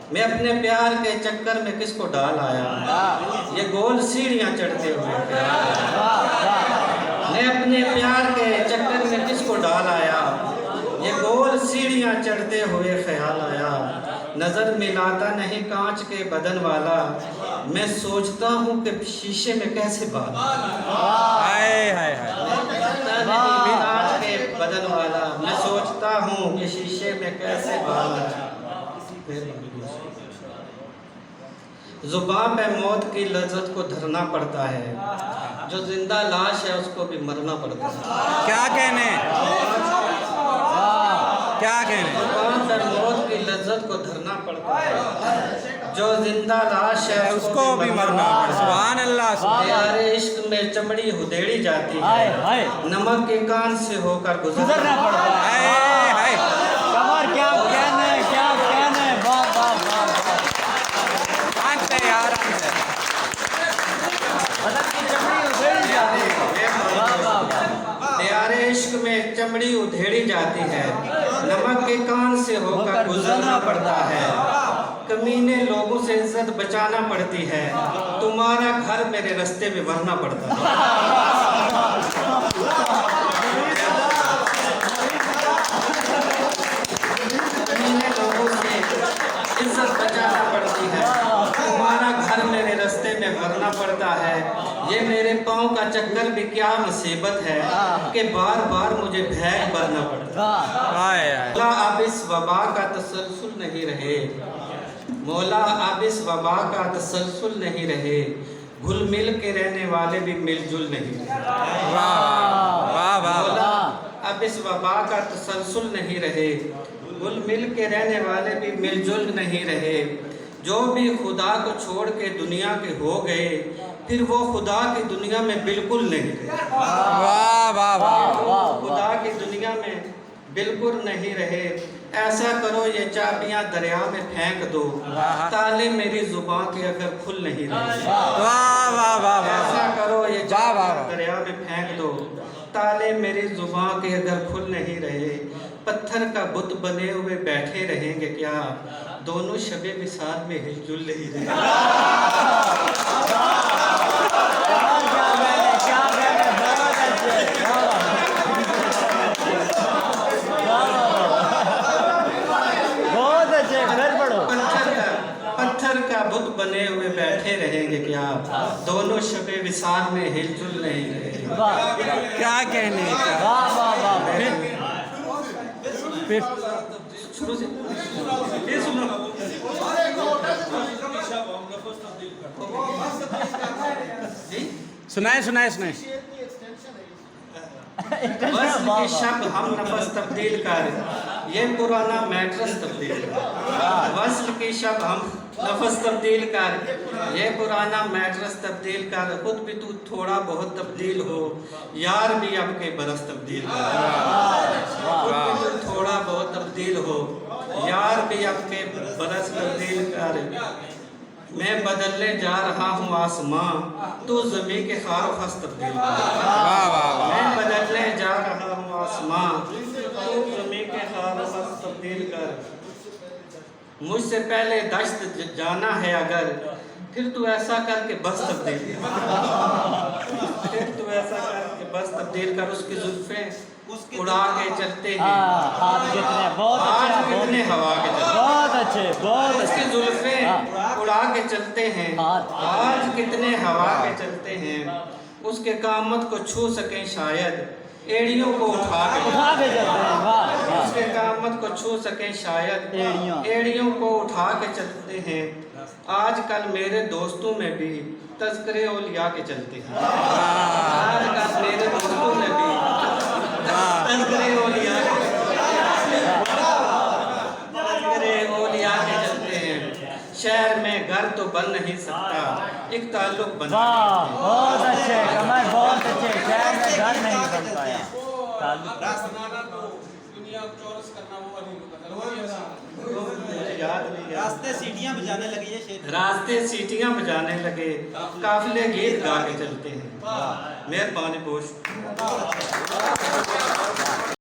मैं अपने प्यार के चक्कर में किसको डाल आया, ये गोल सीढ़ियाँ चढ़ते हुए मैं अपने प्यार के चक्कर में किसको डाल आया, ये गोल सीढ़ियाँ चढ़ते हुए ख्याल आया। नज़र मिलाता नहीं कांच के बदन वाला, मैं सोचता हूँ कि शीशे में कैसे बाल कांच के बदन वाला, मैं सोचता हूँ कि शीशे में कैसे बाल। जुबान पे मौत की लज्जत को धरना पड़ता है, जो जिंदा लाश है उसको भी मरना पड़ता है। क्या कहने क्या कहने जुबान पे मौत की लज्जत को धरना पड़ता है, जो जिंदा लाश है उसको भी मरना। सुभान अल्लाह। यारे इश्क में चमड़ी हुदेड़ी जाती है, नमक के कान से होकर गुजरना पड़ता है। कमर क्या कहने क्या कहने, वाह वाह वाह यार यारे इश्क में चमड़ी उधेड़ी जाती है, नमक के कान से होकर गुजरना पड़ता है। कमीने लोगों से इज्जत बचाना पड़ती है, तुम्हारा घर मेरे रास्ते में भरना पड़ता है। कमीने लोगों से इज्जत बचाना पड़ती है, तुम्हारा घर मेरे रास्ते में भरना पड़ता है। ये मेरे पाँव का चक्कर भी क्या मुसीबत है कि बार बार मुझे भैग भरना पड़ता है। मौला अब इस वबा का तसलसल नहीं रहे, मौला अब इस वबा का तसलसल नहीं रहे, घुल मिल के रहने वाले भी मिलजुल नहीं रहे। मौला अब इस वबा का तसलसल नहीं रहे, घुल मिल के रहने वाले भी मिलजुल नहीं रहे। जो भी खुदा को छोड़ के दुनिया के हो गए, फिर वो खुदा की दुनिया में बिल्कुल नहीं रहे। वाह वाह वाह। खुदा की दुनिया में बिल्कुल नहीं रहे। ऐसा करो ये चाबियां दरिया में फेंक दो, ताले मेरी जुबान के अगर खुल नहीं रहे। वाह वाह वाह। ऐसा करो ये चाबियां दरिया में फेंक दो, ताले मेरी जुबान के अगर खुल नहीं रहे। पत्थर का बुत बने हुए बैठे रहेंगे क्या, दोनों शबे विसाल में हिलजुल नहीं रहे। पत्थर का बुत बने हुए बैठे रहेंगे क्या, दोनों शबे विसाल में हिलजुल नहीं रहे। क्या कहने वाह वाह वाह। फिर शुरू से ये सुनो। सुनाए सुनाए सुनाए। वस्ल के शब हम नफस तब्दील कर, ये पुराना मैट्रस तब्दील कर। वस्ल के शब हम नफस तब्दील कर, ये पुराना मैट्रस तब्दील कर। खुद भी तू थोड़ा बहुत तब्दील हो, यार भी अब के बरस तब्दील कर। खुद भी तू थोड़ा बहुत तब्दील हो, यार भी अब के बरस तब्दील कर। मैं बदलने जा रहा हूँ आसमां, तू ज़मीं के खारो खस तब्दील कर। मैं बदलने जा रहा हूँ आसमां, तू ज़मीं के खारो खस तब्दील कर। मुझसे पहले दश्त जाना है अगर, फिर तू ऐसा करके बस तब्दील कर। फिर तू ऐसा करके बस तब्दील कर। उसकी जुल्फें उड़ा के चलते हैं, हाथ कितने बहुत अच्छे, कितने हवा के चलते, बहुत अच्छे, बहुत उसकी जुल्फें उड़ा के चलते हैं, आज कितने हवा के चलते हैं। उसके कामत को छू सकें शायद, एड़ियों को उठा के चलते हैं। वाह। उसके कामत को छू सकें शायद, एड़ियों को उठा के चलते हैं। आजकल मेरे दोस्तों में भी तज़किरे औलिया के चलते हैं। आजकल मेरे दोस्तों में भी तज़किरे औलिया के चलते हैं। शहर में घर तो बन नहीं सकता, एक ताल्लुक बन। बहुत अच्छे कमर, बहुत अच्छे। शहर में घर नहीं बन पाया, रास्ते सीटियां बजाने लगे, रास्ते सीटियां बजाने लगे, काफिले गीत गा के चलते हैं। मेहरबानी बोश।